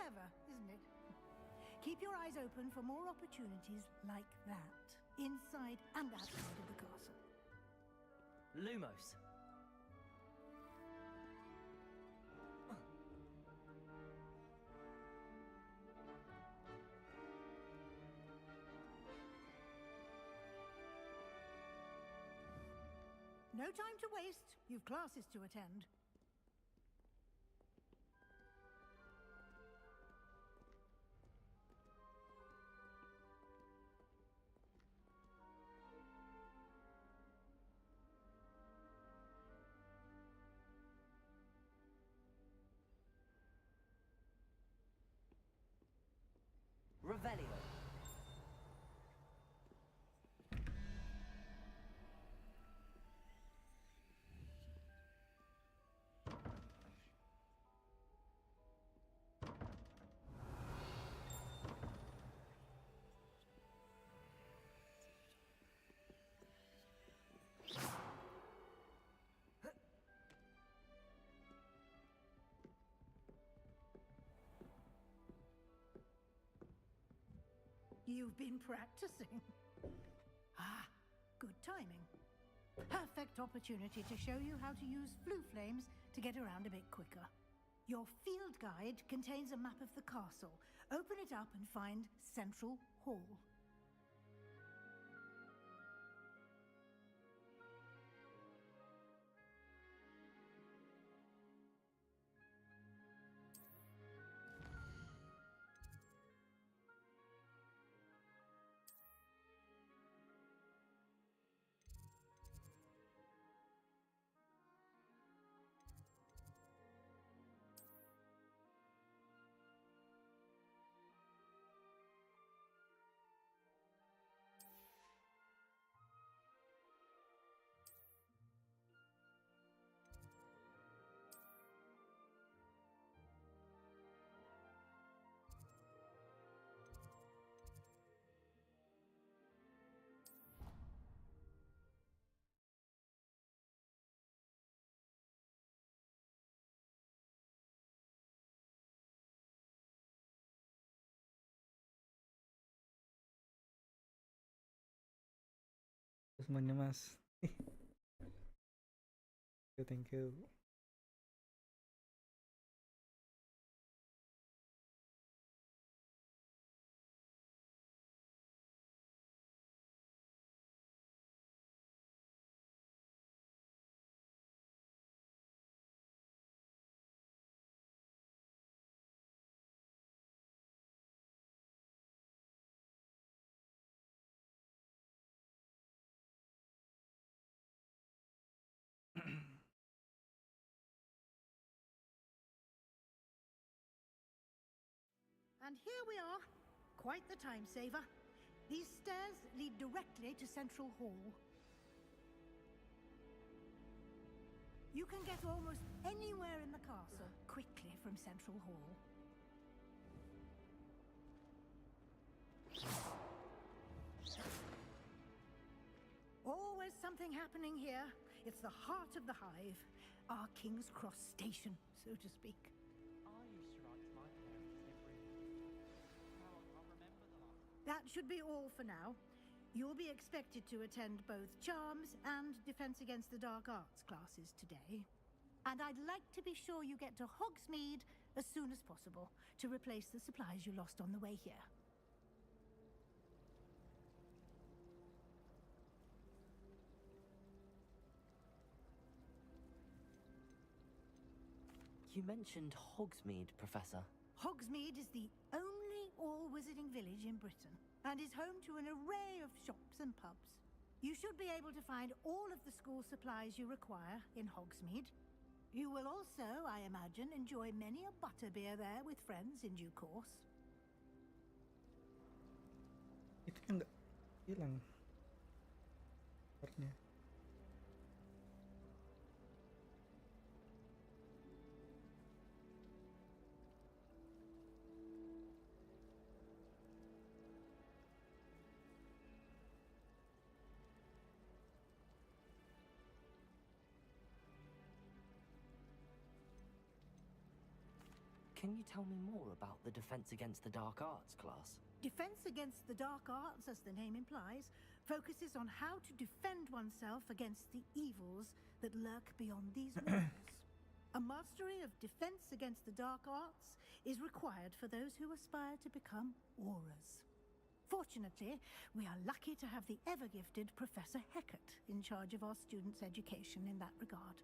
Clever, isn't it? Keep your eyes open for more opportunities like that, inside and outside of the castle. Lumos. No time to waste. You've classes to attend. Revelio. You've been practicing. Ah, good timing. Perfect opportunity to show you how to use flue flames to get around a bit quicker. Your field guide contains a map of the castle. Open it up and find Central Hall. Semuanya mas. Thank you. And here we are. Quite the time saver. These stairs lead directly to Central Hall. You can get almost anywhere in the castle quickly from Central Hall. Always something happening here. It's the heart of the hive. Our King's Cross station, so to speak. I used to write to my parents every... Now I can't remember the last... That should be all for now. You'll be expected to attend both Charms and Defense Against the Dark Arts classes today. And I'd like to be sure you get to Hogsmeade as soon as possible to replace the supplies you lost on the way here. You mentioned Hogsmeade, Professor. Hogsmeade is the only all-wizarding village in Britain and is home to an array of shops and pubs. You should be able to find all of the school supplies you require in Hogsmeade. You will also, I imagine, enjoy many a butterbeer there with friends in due course. Itu kan nggak hilang partnya. Can you tell me more about the Defense Against the Dark Arts class? Defense Against the Dark Arts, as the name implies, focuses on how to defend oneself against the evils that lurk beyond these walls. A mastery of Defense Against the Dark Arts is required for those who aspire to become auras. Fortunately, we are lucky to have the ever-gifted Professor Hecat in charge of our students' education in that regard.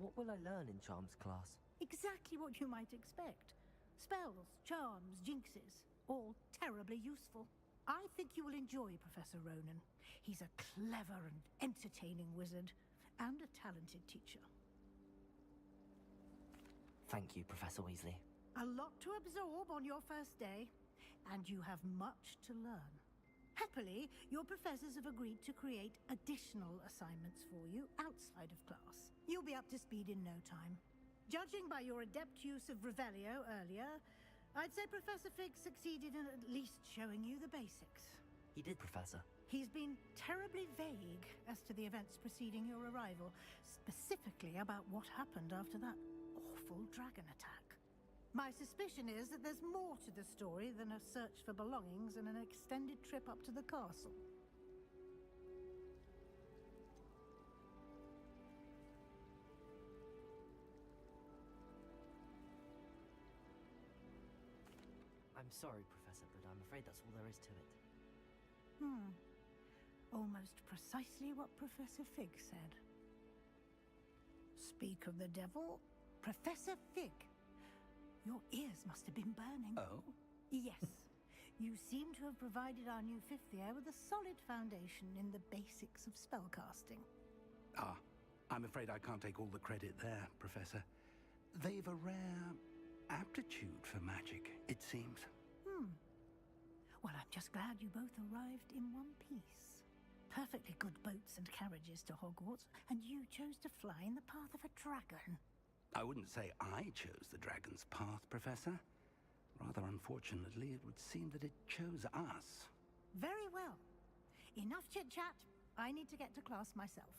What will I learn in Charms class? Exactly what you might expect. Spells, charms, jinxes, all terribly useful. I think you will enjoy Professor Ronan. He's a clever and entertaining wizard, and a talented teacher. Thank you, Professor Weasley. A lot to absorb on your first day, and you have much to learn. Happily, your professors have agreed to create additional assignments for you outside of class. You'll be up to speed in no time. Judging by your adept use of Revelio earlier, I'd say Professor Fig succeeded in at least showing you the basics. He did, Professor. He's been terribly vague as to the events preceding your arrival, specifically about what happened after that awful dragon attack. My suspicion is that there's more to the story than a search for belongings and an extended trip up to the castle. I'm sorry, Professor, but I'm afraid that's all there is to it. Almost precisely what Professor Fig said. Speak of the devil, Professor Fig. Your ears must have been burning. Oh? Yes. You seem to have provided our new fifth year with a solid foundation in the basics of spellcasting. Ah, I'm afraid I can't take all the credit there, Professor. They've a rare aptitude for magic, it seems. Well, I'm just glad you both arrived in one piece. Perfectly good boats and carriages to Hogwarts, and you chose to fly in the path of a dragon. I wouldn't say I chose the dragon's path, Professor. Rather unfortunately, it would seem that it chose us. Very well. Enough chit-chat. I need to get to class myself.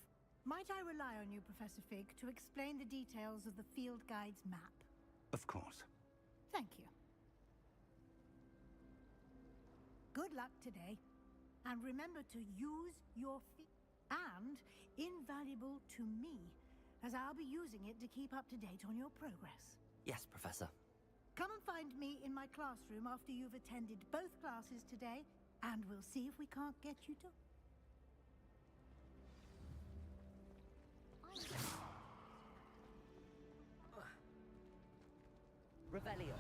Might I rely on you, Professor Fig, to explain the details of the field guide's map? Of course. Thank you. Good luck today. And remember to use your feet. And invaluable to me, as I'll be using it to keep up to date on your progress. Yes, Professor. Come and find me in my classroom after you've attended both classes today, and we'll see if we can't get you to... Revelio.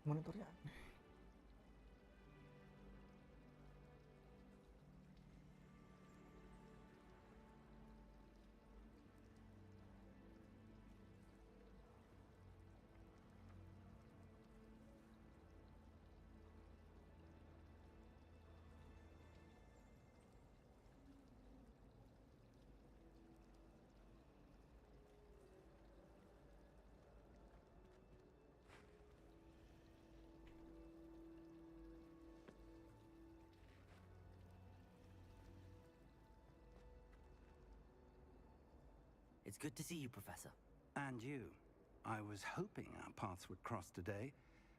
Monitornya It's good to see you, Professor. And you. I was hoping our paths would cross today,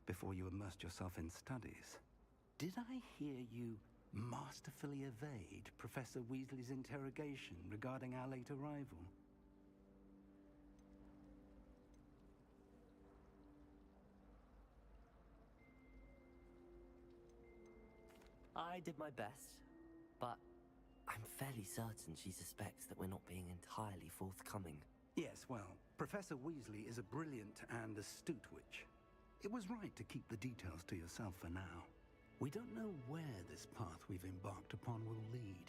before you immersed yourself in studies. Did I hear you masterfully evade Professor Weasley's interrogation regarding our late arrival? I did my best, but I'm fairly certain she suspects that we're not being entirely forthcoming. Yes, well, Professor Weasley is a brilliant and astute witch. It was right to keep the details to yourself for now. We don't know where this path we've embarked upon will lead.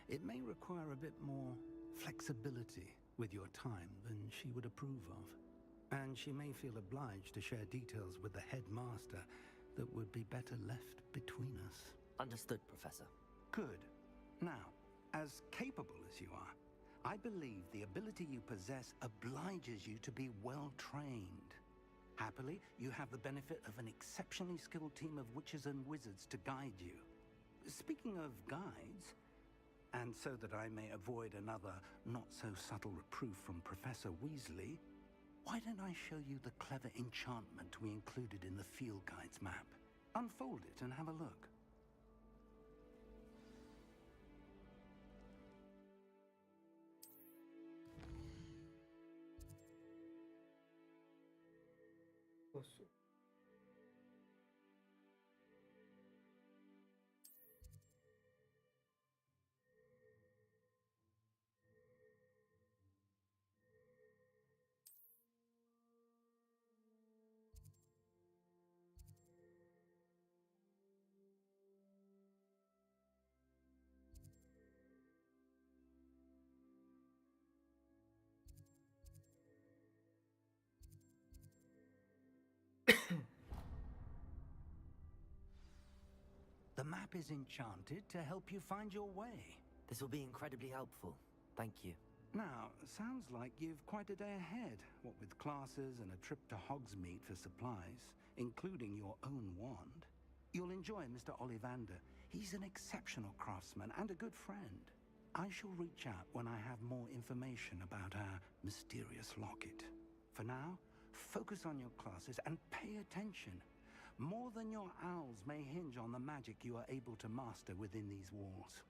It may require a bit more flexibility with your time than she would approve of. And she may feel obliged to share details with the headmaster that would be better left between us. Understood, Professor. Good. Now, as capable as you are, I believe the ability you possess obliges you to be well trained. Happily, you have the benefit of an exceptionally skilled team of witches and wizards to guide you. Speaking of guides, and so that I may avoid another not-so-subtle reproof from Professor Weasley, why don't I show you the clever enchantment we included in the field guide's map? Unfold it and have a look. Posso. The map is enchanted to help you find your way. This will be incredibly helpful. Thank you. Now, sounds like you've quite a day ahead, what with classes and a trip to Hogsmeade for supplies, including your own wand. You'll enjoy Mr. Ollivander. He's an exceptional craftsman and a good friend. I shall reach out when I have more information about our mysterious locket. For now, focus on your classes and pay attention. More than your owls may hinge on the magic you are able to master within these walls.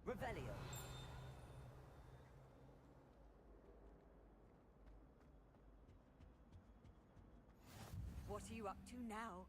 Revelio. What are you up to now?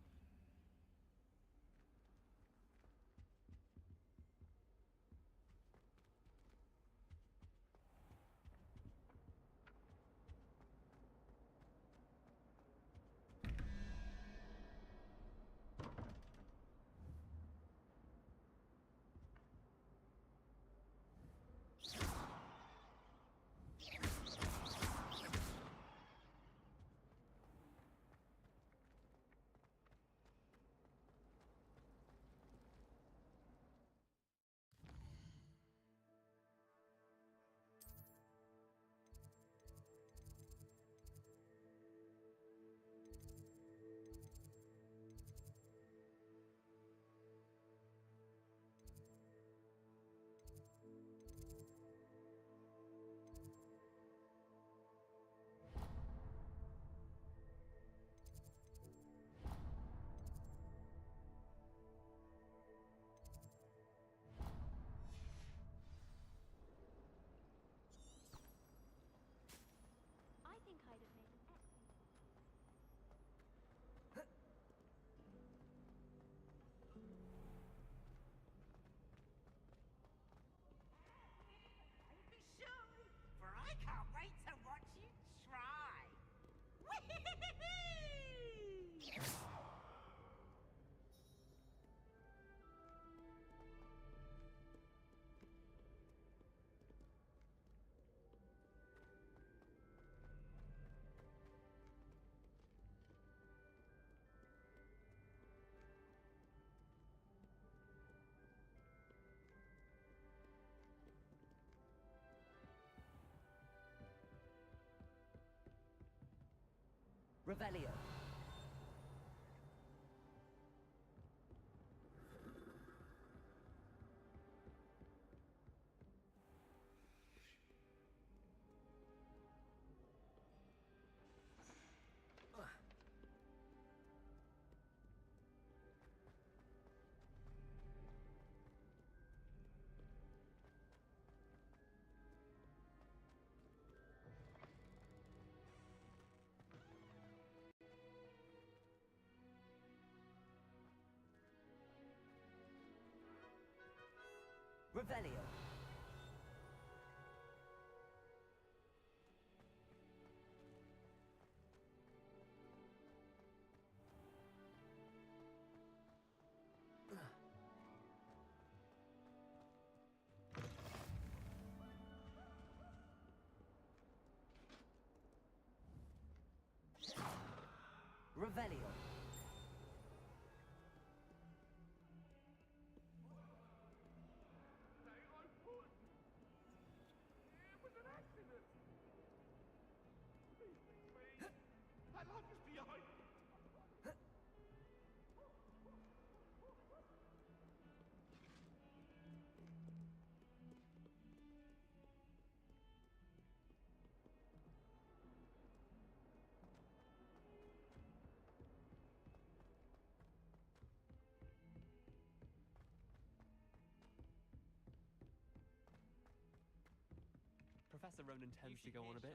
Revelio. Revelio. Revelio. Professor Ronan tends to go on a bit.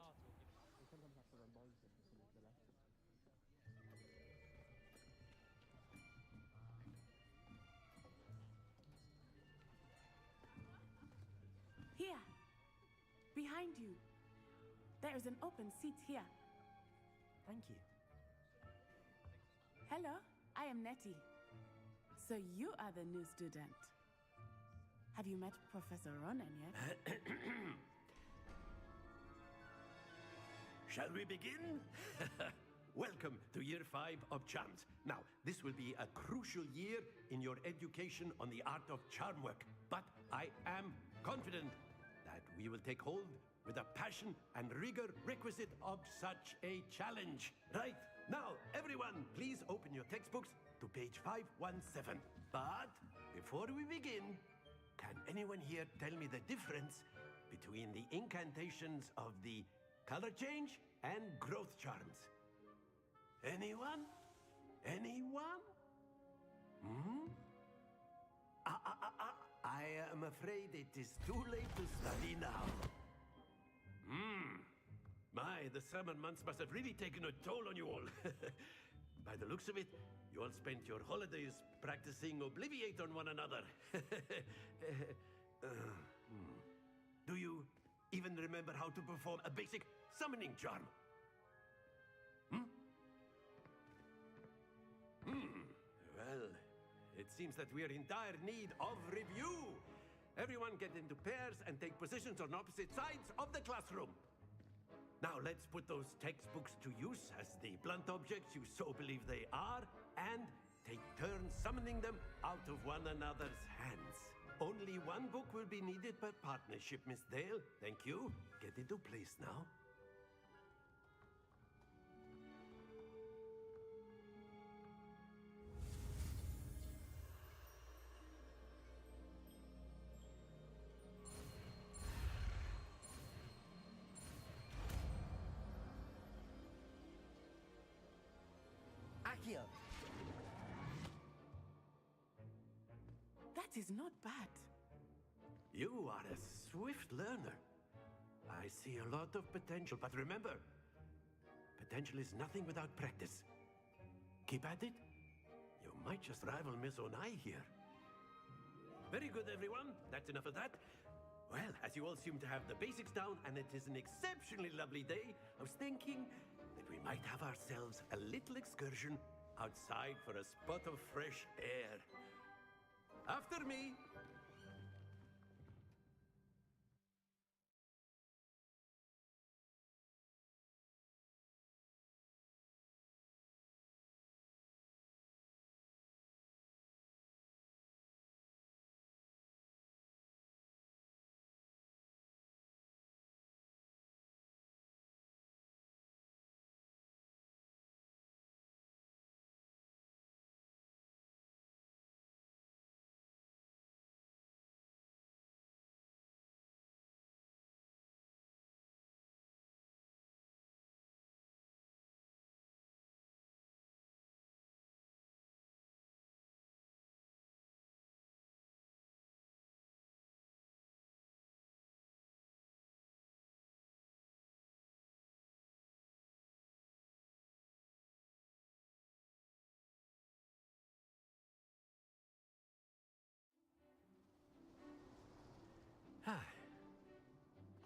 Here, behind you. There is an open seat here. Thank you. Hello, I am Nettie. So you are the new student. Have you met Professor Ronan yet? Shall we begin? Welcome to year 5 of charms. Now, this will be a crucial year in your education on the art of charm work. But I am confident that we will take hold with the passion and rigor requisite of such a challenge. Right, now, everyone, please open your textbooks to page 517. But before we begin, can anyone here tell me the difference between the incantations of the color change and growth charms? Anyone? Anyone? I am afraid it is too late to study now. My, the summer months must have really taken a toll on you all. By the looks of it, you all spent your holidays practicing Obliviate on one another. Do you even remember how to perform a basic summoning charm? Well, it seems that we are in dire need of review. Everyone get into pairs and take positions on opposite sides of the classroom. Now let's put those textbooks to use as the blunt objects you so believe they are, and take turns summoning them out of one another's hands. Only one book will be needed per partnership, Miss Dale. Thank you. Get into place now. Accio. That is not bad. You are a swift learner. I see a lot of potential, but remember, potential is nothing without practice. Keep at it. You might just rival Miss Onai here. Very good, everyone. That's enough of that. Well, as you all seem to have the basics down, and it is an exceptionally lovely day, I was thinking that we might have ourselves a little excursion outside for a spot of fresh air. After me.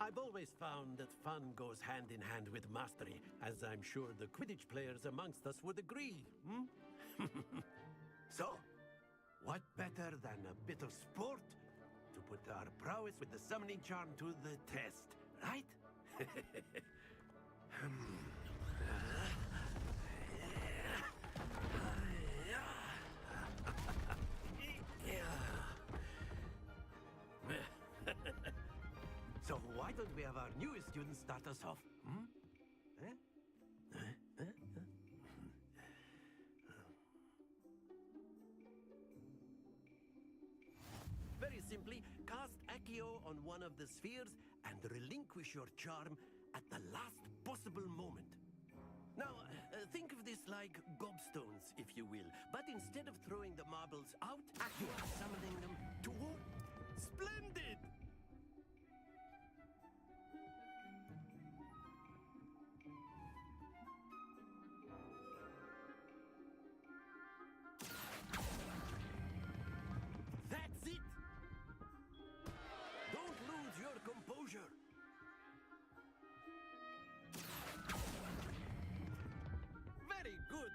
I've always found that fun goes hand in hand with mastery, as I'm sure the Quidditch players amongst us would agree. So, what better than a bit of sport to put our prowess with the summoning charm to the test, right? So why don't we have our newest student start us off? Very simply, cast Accio on one of the spheres and relinquish your charm at the last possible moment. Now, think of this like gobstones, if you will, but instead of throwing the marbles out, you are summoning them to... Splendid! That's it! Don't lose your composure! Very good!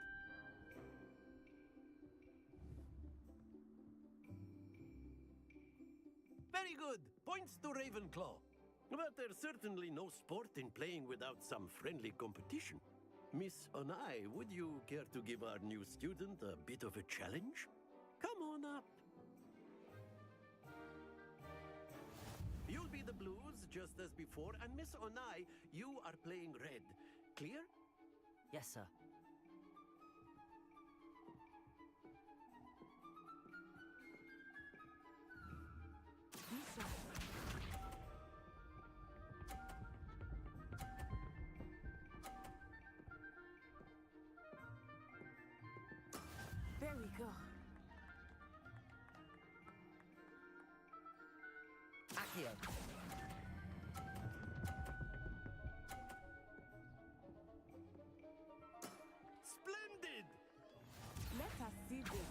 Very good! Points to Ravenclaw. But there's certainly no sport in playing without some friendly competition. Miss Onai, would you care to give our new student a bit of a challenge? Come on up. You'll be the blues, just as before, and Miss Onai, you are playing red. Clear? Yes, sir. Lisa, there we go. Accio. Splendid! Let us see this.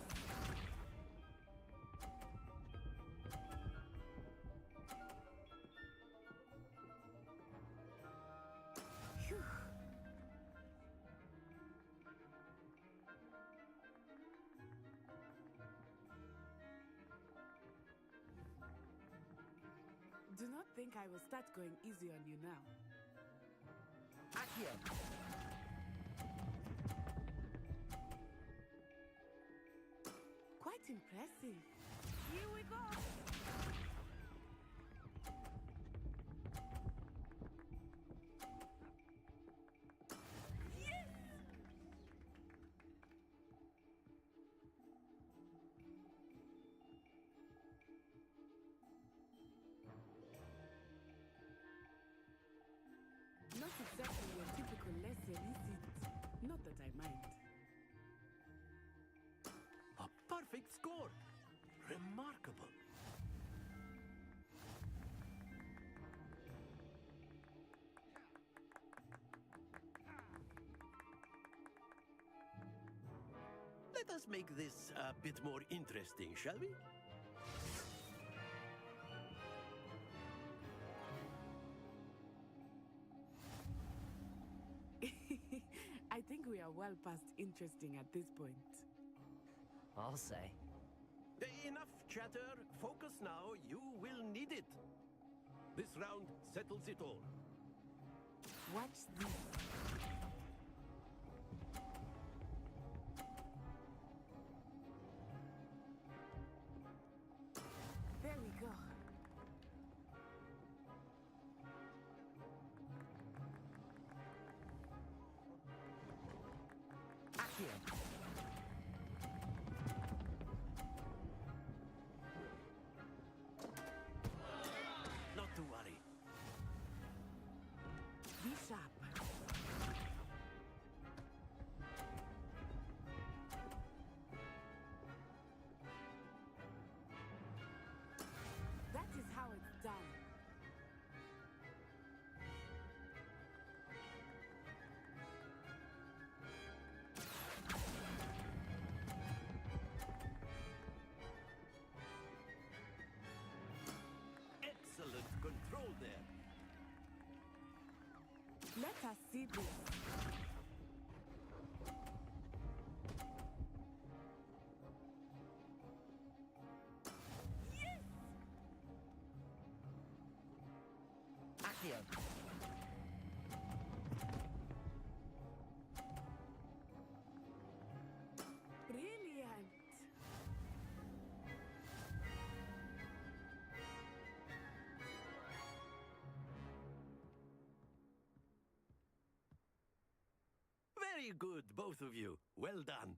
Phew. Do not think I will start going easy on you now. Accio. Quite impressive. Here we go. Yes! Not exactly your typical lesson, is it? Not that I mind. A perfect score! Remarkable! Let us make this a bit more interesting, shall we? I think we are well past interesting at this point. I'll say. Enough chatter. Focus now. You will need it. This round settles it all. Watch this. There we go. Accio. Not to worry. Be sharp. That is how it's done. us see this. Accio! Brilliant! Very good, both of you. Well done.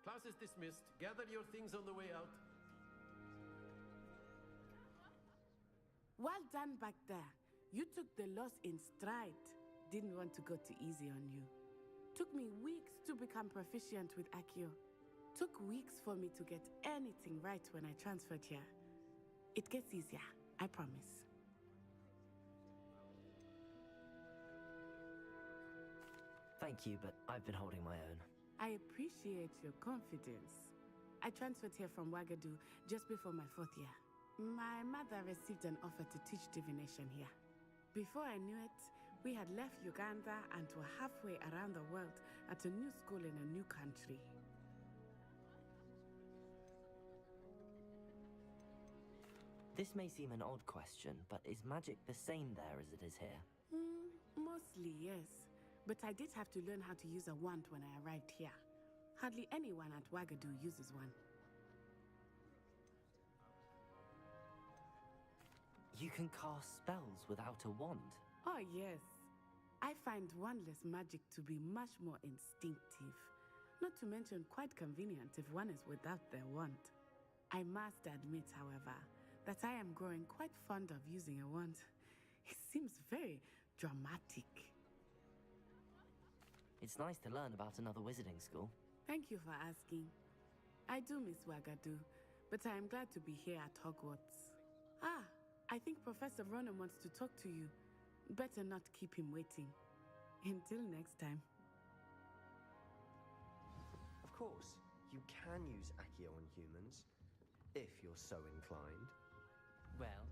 Class is dismissed. Gather your things on the way out. Well done back there. You took the loss in stride. Didn't want to go too easy on you. Took me weeks to become proficient with Accio. Took weeks for me to get anything right when I transferred here. It gets easier, I promise. Thank you, but I've been holding my own. I appreciate your confidence. I transferred here from Wagadu just before my 4th year. My mother received an offer to teach divination here. Before I knew it, we had left Uganda and were halfway around the world at a new school in a new country. This may seem an odd question, but is magic the same there as it is here? Mostly, yes. But I did have to learn how to use a wand when I arrived here. Hardly anyone at Wagadu uses one. You can cast spells without a wand? Oh, yes. I find wandless magic to be much more instinctive. Not to mention quite convenient if one is without their wand. I must admit, however, that I am growing quite fond of using a wand. It seems very dramatic. It's nice to learn about another wizarding school. Thank you for asking. I do miss Wagadu, but I am glad to be here at Hogwarts. Ah, I think Professor Ronan wants to talk to you. Better not keep him waiting. Until next time. Of course, you can use Accio on humans, if you're so inclined. Well,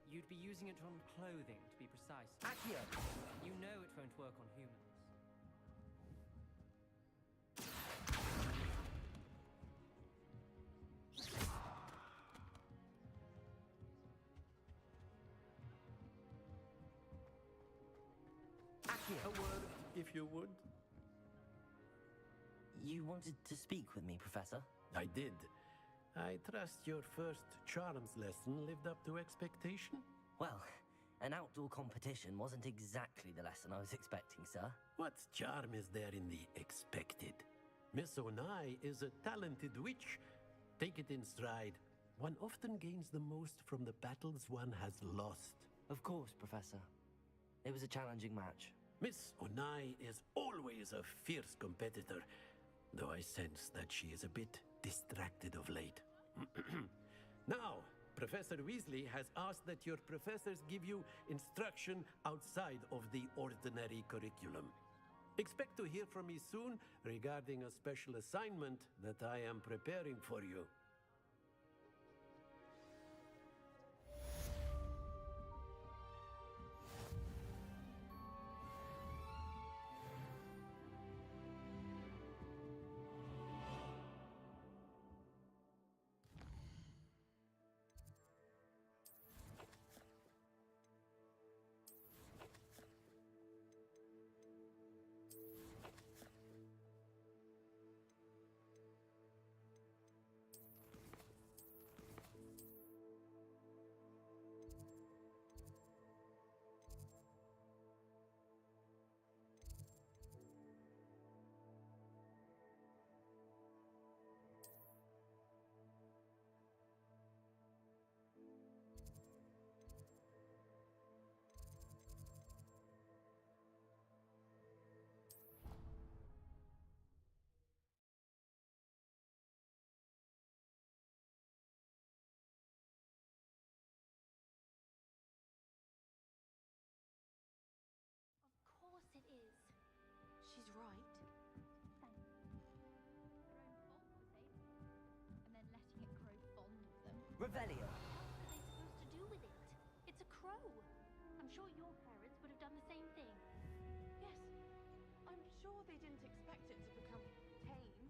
you'd be using it on clothing, to be precise. Accio! You know it won't work on humans. A word, if you would. You wanted to speak with me, Professor? I did. I trust your first charms lesson lived up to expectation? Well, an outdoor competition wasn't exactly the lesson I was expecting, sir. What charm is there in the expected? Miss Onai is a talented witch. Take it in stride. One often gains the most from the battles one has lost. Of course, Professor. It was a challenging match. Miss Onai is always a fierce competitor, though I sense that she is a bit distracted of late. Now, Professor Weasley has asked that your professors give you instruction outside of the ordinary curriculum. Expect to hear from me soon regarding a special assignment that I am preparing for you. right. Thanks. Their own fault for saving it, and then letting it grow fond of them. Revelio. What are they supposed to do with it? It's a crow. I'm sure your parents would have done the same thing. Yes. I'm sure they didn't expect it to become tame.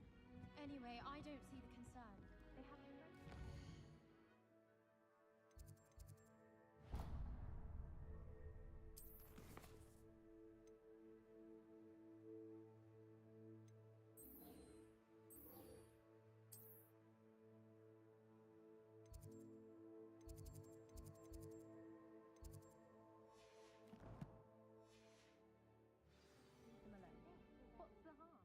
Anyway, I don't see the concern. They have no... Leave them alone. What's the harm?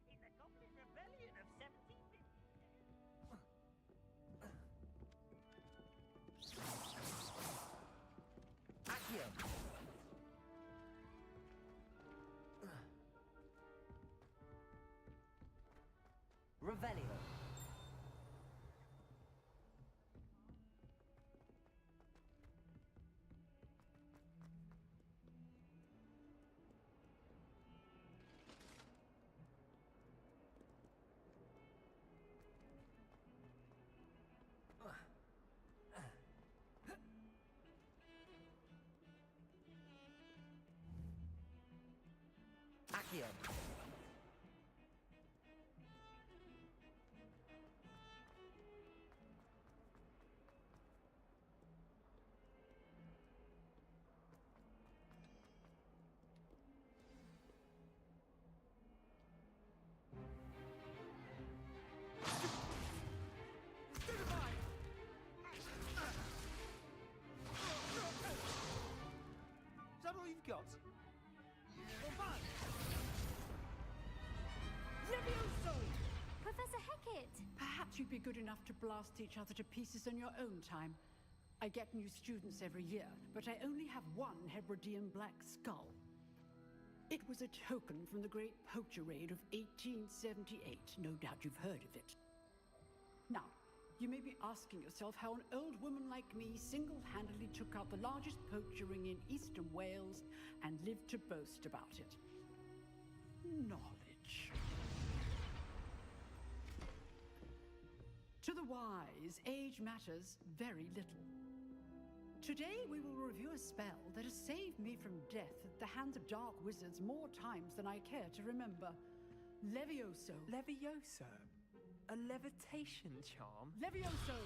In the Goblin Rebellion of 1750. Accio. Revelio. Accio. Is that all you've got? Professor Hecat! Perhaps you'd be good enough to blast each other to pieces in your own time. I get new students every year, but I only have one Hebridean black skull. It was a token from the Great Poacher Raid of 1878. No doubt you've heard of it. Now, you may be asking yourself how an old woman like me single-handedly took out the largest poacher ring in eastern Wales and lived to boast about it. Knowledge. To the wise, age matters very little. Today we will review a spell that has saved me from death at the hands of dark wizards more times than I care to remember. Levioso. Levioso? A levitation charm? Levioso!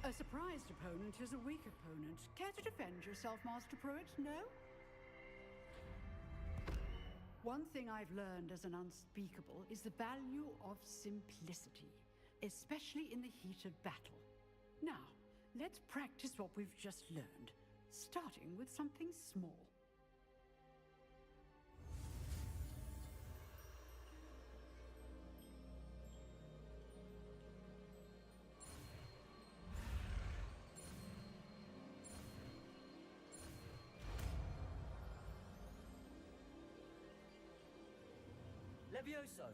A surprised opponent is a weak opponent. Care to defend yourself, Master Pruitt? No? One thing I've learned as an unspeakable is the value of simplicity, especially in the heat of battle. Now, let's practice what we've just learned, starting with something small. Levioso.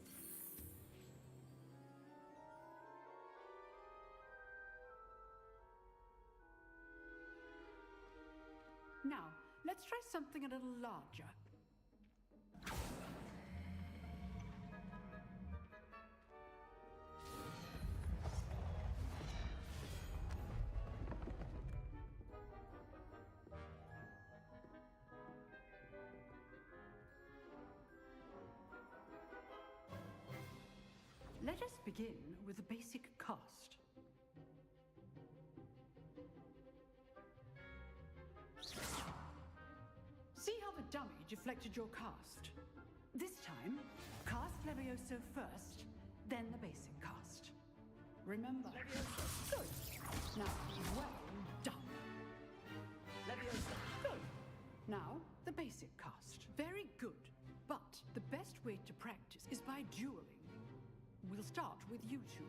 Now, let's try something a little larger. begin with the basic cast. See how the dummy deflected your cast? This time, cast Levioso first, then the basic cast. Remember? Levioso. Good. Now, well done. Leviosa. Good. Now, the basic cast. Very good. But the best way to practice is by dueling. We'll start with you two.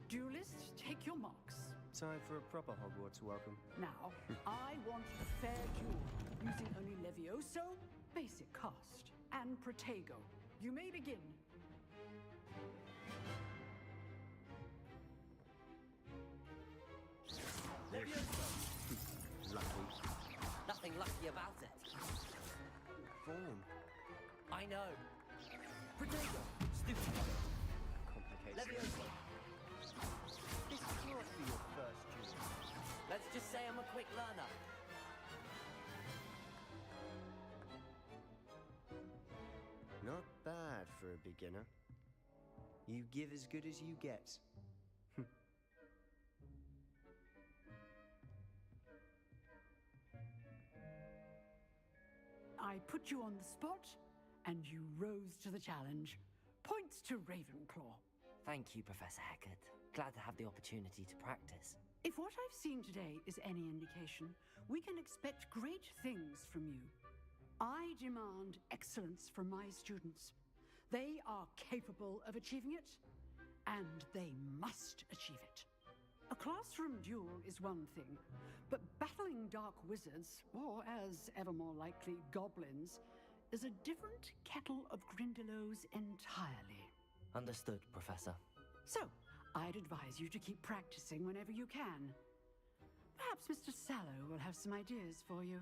Duelists, take your marks. Time for a proper Hogwarts welcome. Now, I want a fair duel, using only Levioso, basic cast, and Protego. You may begin. Leviosa. Lucky. Nothing lucky about it. Form. I know. Protego. Stupid. Complicated. Leviosa. This can't be your first duel. Let's just say I'm a quick learner. Not bad for a beginner. You give as good as you get. I put you on the spot, and you rose to the challenge. Points to Ravenclaw. Thank you, Professor Hecat. Glad to have the opportunity to practice. If what I've seen today is any indication, we can expect great things from you. I demand excellence from my students. They are capable of achieving it, and they must achieve it. A classroom duel is one thing, but battling dark wizards, or as ever more likely, goblins, is a different kettle of Grindylows entirely. Understood, Professor. So, I'd advise you to keep practicing whenever you can. Perhaps Mr. Sallow will have some ideas for you.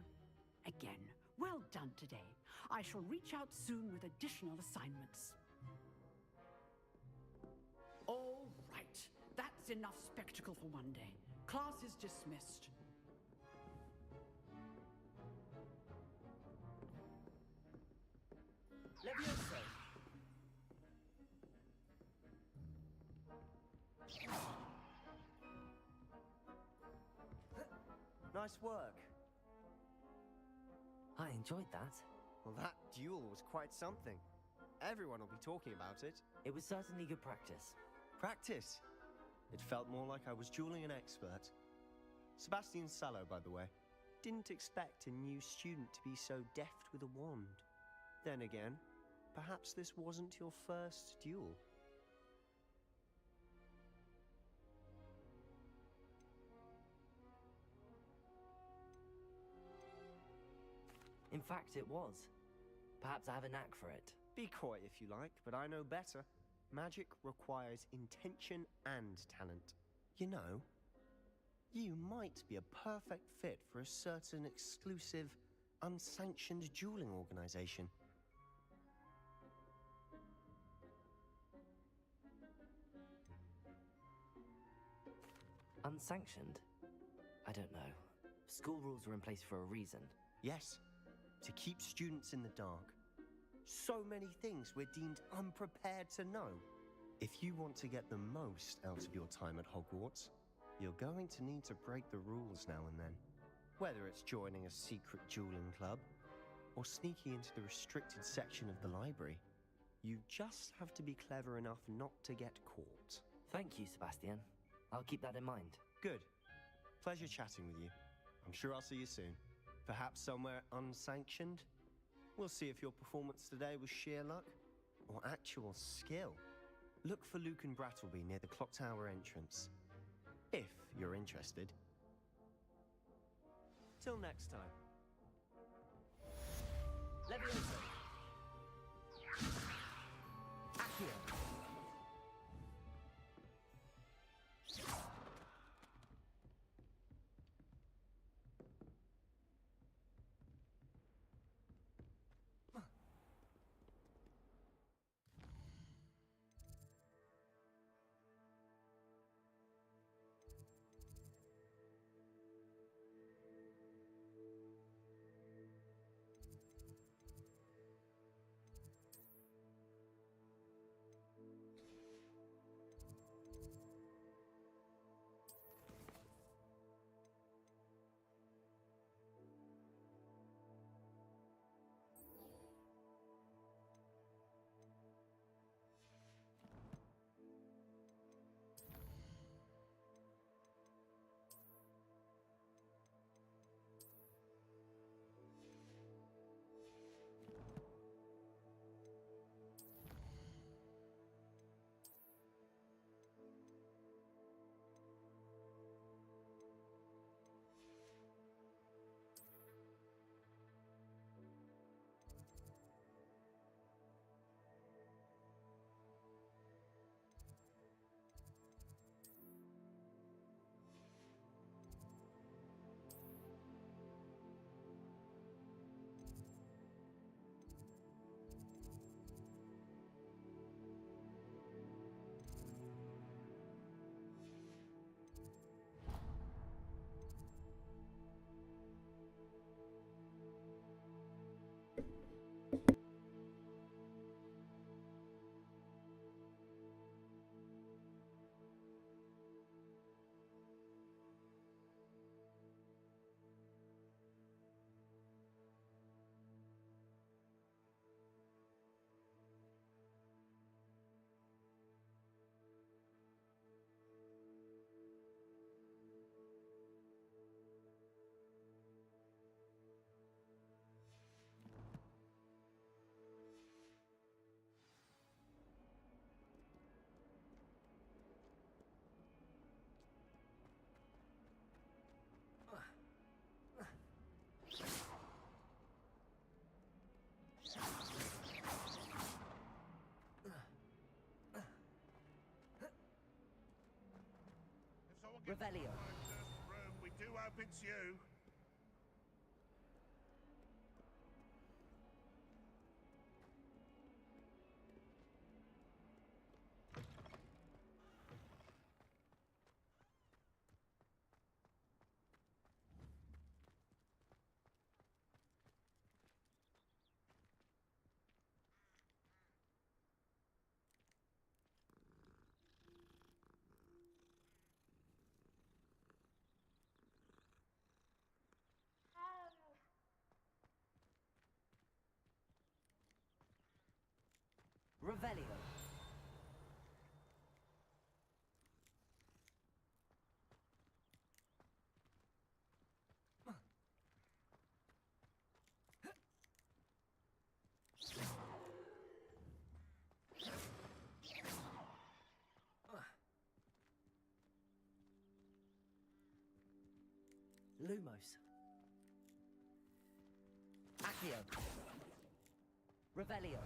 Again, well done today. I shall reach out soon with additional assignments. All right. That's enough spectacle for one day. Class is dismissed. Levioso. Nice work. I enjoyed that. Well, that duel was quite something. Everyone will be talking about it. It was certainly good practice. Practice? It felt more like I was dueling an expert. Sebastian Sallow, by the way. Didn't expect a new student to be so deft with a wand. Then again, perhaps this wasn't your first duel. In fact, it was. Perhaps I have a knack for it. Be coy if you like, but I know better. Magic requires intention and talent. You know, you might be a perfect fit for a certain exclusive, unsanctioned dueling organization. Unsanctioned? I don't know. School rules were in place for a reason. Yes, to keep students in the dark. So many things we're deemed unprepared to know. If you want to get the most out of your time at Hogwarts, you're going to need to break the rules now and then. Whether it's joining a secret dueling club, or sneaking into the restricted section of the library, you just have to be clever enough not to get caught. Thank you, Sebastian. I'll keep that in mind. Good. Pleasure chatting with you. I'm sure I'll see you soon. Perhaps somewhere unsanctioned? We'll see if your performance today was sheer luck or actual skill. Look for Luke and Brattleby near the Clock Tower entrance, if you're interested. Till next time. Leviosa. Accio. Revelio. Room, we do hope it's you. Revelio. Lumos. Accio. Revelio.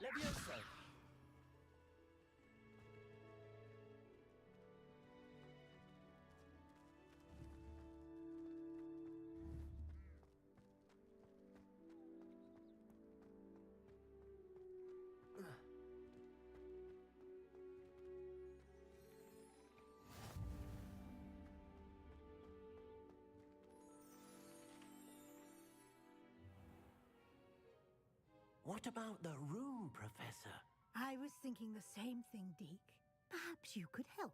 Levioso. What about the room, Professor? I was thinking the same thing, Deke. Perhaps you could help.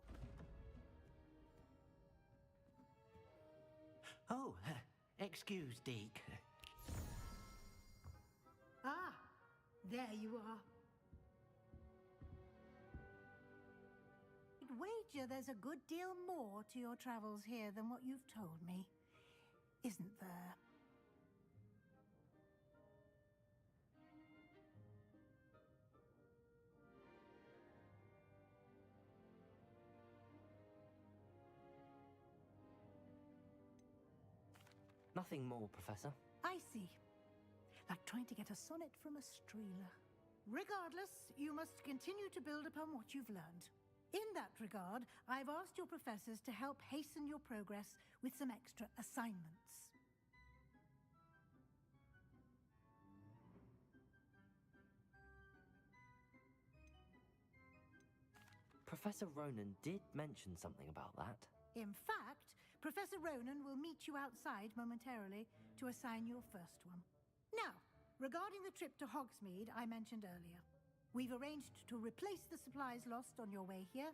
Oh, excuse, Deke. Ah, there you are. I'd wager there's a good deal more to your travels here than what you've told me. Isn't there? Nothing more, Professor. I see. Like trying to get a sonnet from a streeler. Regardless, you must continue to build upon what you've learned. In that regard, I've asked your professors to help hasten your progress with some extra assignments. Professor Ronan did mention something about that. In fact, Professor Ronan will meet you outside momentarily to assign your first one. Now, regarding the trip to Hogsmeade I mentioned earlier, we've arranged to replace the supplies lost on your way here,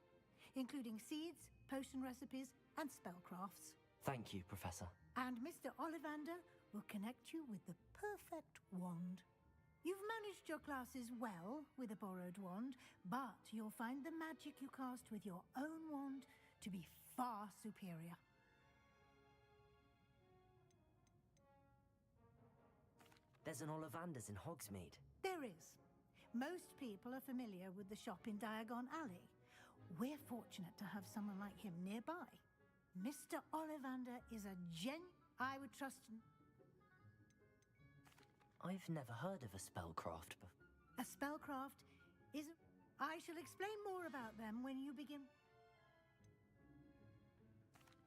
including seeds, potion recipes, and spellcrafts. Thank you, Professor. And Mr. Ollivander will connect you with the perfect wand. You've managed your classes well with a borrowed wand, but you'll find the magic you cast with your own wand to be far superior. There's an Ollivander's in Hogsmeade. There is. Most people are familiar with the shop in Diagon Alley. We're fortunate to have someone like him nearby. Mr. Ollivander is a I would trust... I've never heard of a spellcraft before. A spellcraft is... I shall explain more about them when you begin.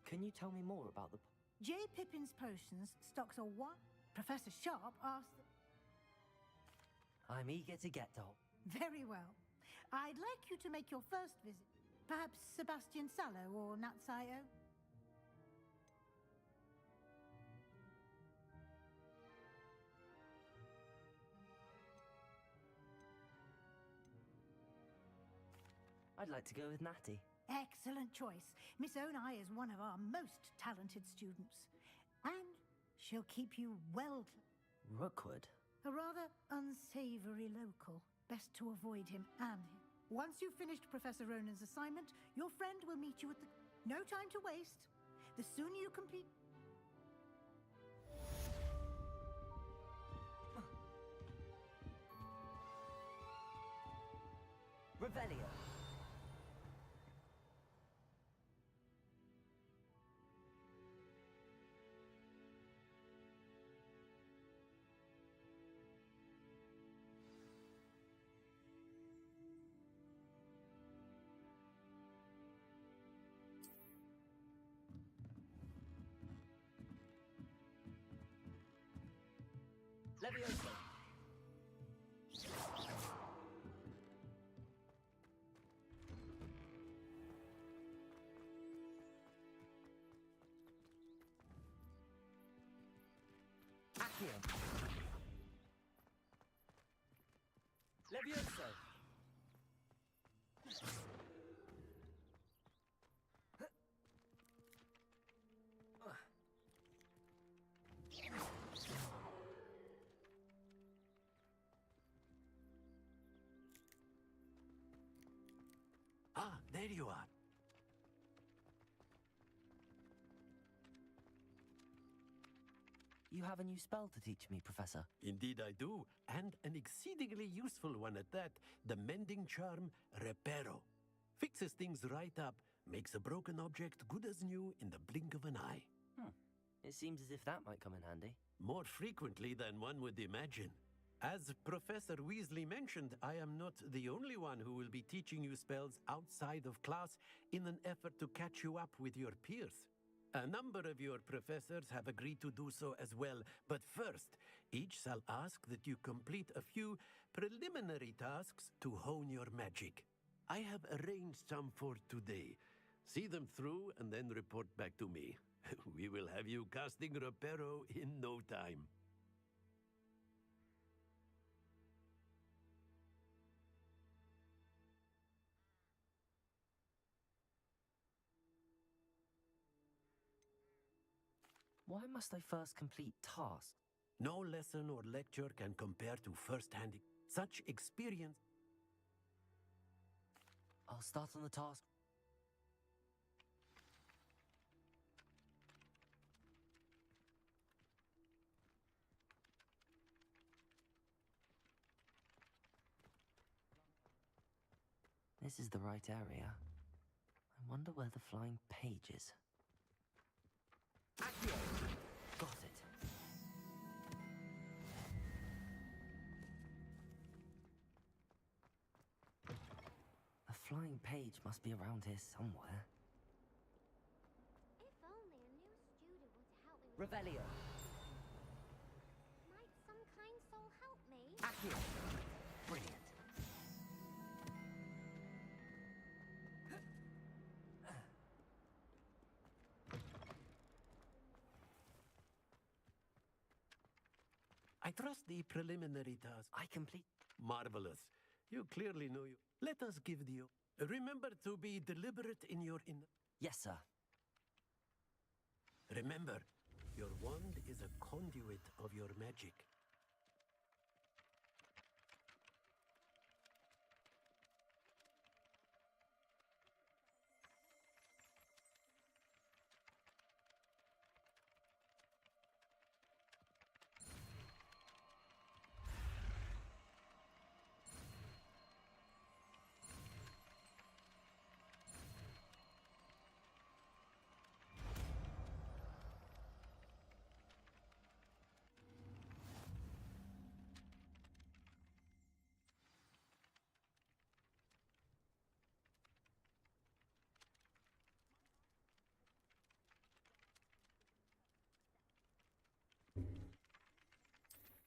Can you tell me more about the... J. Pippin's Potions stocks a what? Professor Sharp asked... I'm eager to get to... Very well. I'd like you to make your first visit. Perhaps Sebastian Sallow or Natsaio? I'd like to go with Natty. Excellent choice. Miss Onai is one of our most talented students. And she'll keep you well... Rookwood? A rather unsavory local. Best to avoid him and him. Once you've finished Professor Ronan's assignment, your friend will meet you at the... No time to waste. The sooner you complete... Revelio. Leviosa! Accio! Leviosa! Ah, there you are. You have a new spell to teach me, Professor. Indeed I do, and an exceedingly useful one at that. The mending charm, Reparo. Fixes things right up, makes a broken object good as new in the blink of an eye. It seems as if that might come in handy. More frequently than one would imagine. As Professor Weasley mentioned, I am not the only one who will be teaching you spells outside of class in an effort to catch you up with your peers. A number of your professors have agreed to do so as well, but first, each shall ask that you complete a few preliminary tasks to hone your magic. I have arranged some for today. See them through and then report back to me. We will have you casting Reparo in no time. Why must I first complete tasks? No lesson or lecture can compare to first-hand such experience. I'll start on the task. This is the right area. I wonder where the flying page is. Accio! Got it. The flying page must be around here somewhere. If only a new student were to help me with Revelio. Might some kind soul help me? Accio! Brilliant. I trust the preliminary task. I complete. Marvelous. You clearly know you. Let us give the... Remember to be deliberate in your... Yes, sir. Remember, your wand is a conduit of your magic.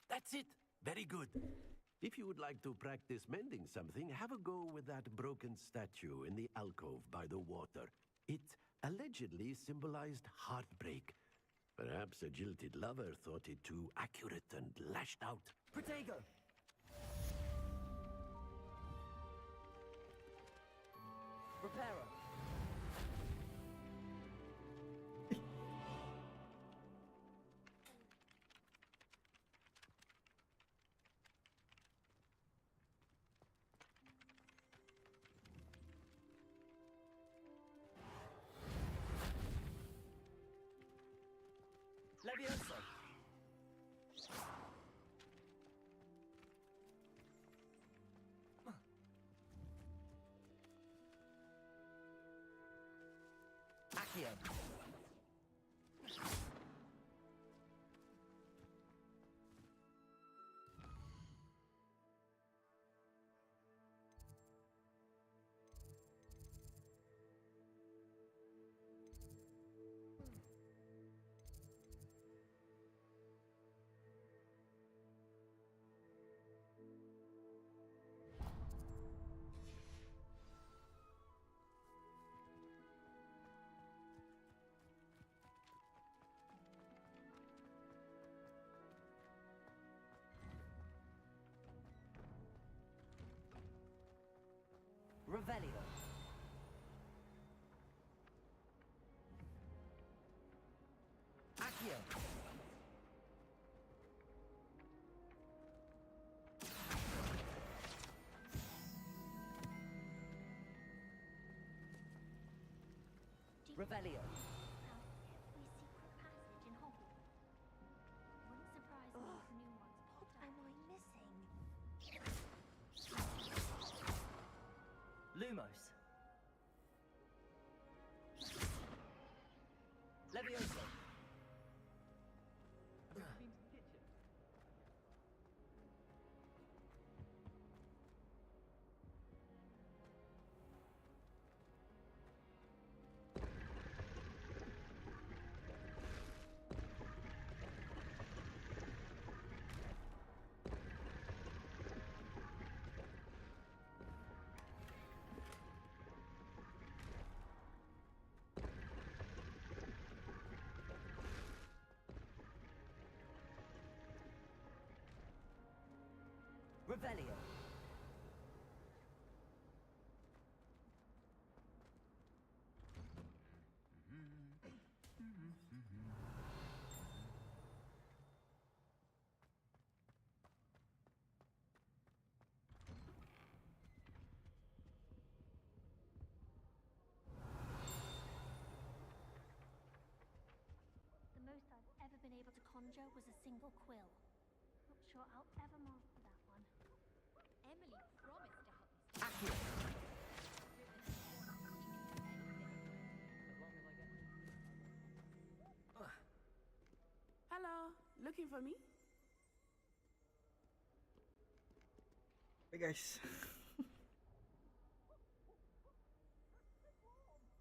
That's it. Very good. If you would like to practice mending something, have a go with that broken statue in the alcove by the water. It allegedly symbolized heartbreak. Perhaps a jilted lover thought it too accurate and lashed out. Protego! Reparo! Leviosa! Accio! Revelio. Every secret passage in Hogwarts. Wouldn't surprise me if new ones popped up. What am I missing? Lumos. Levioso. Have you been to the kitchen? Revelio. The most I've ever been able to conjure was a single quill. Not sure I'll ever master that one. Emily promised to help me. Accio. Hello, looking for me? Hey guys.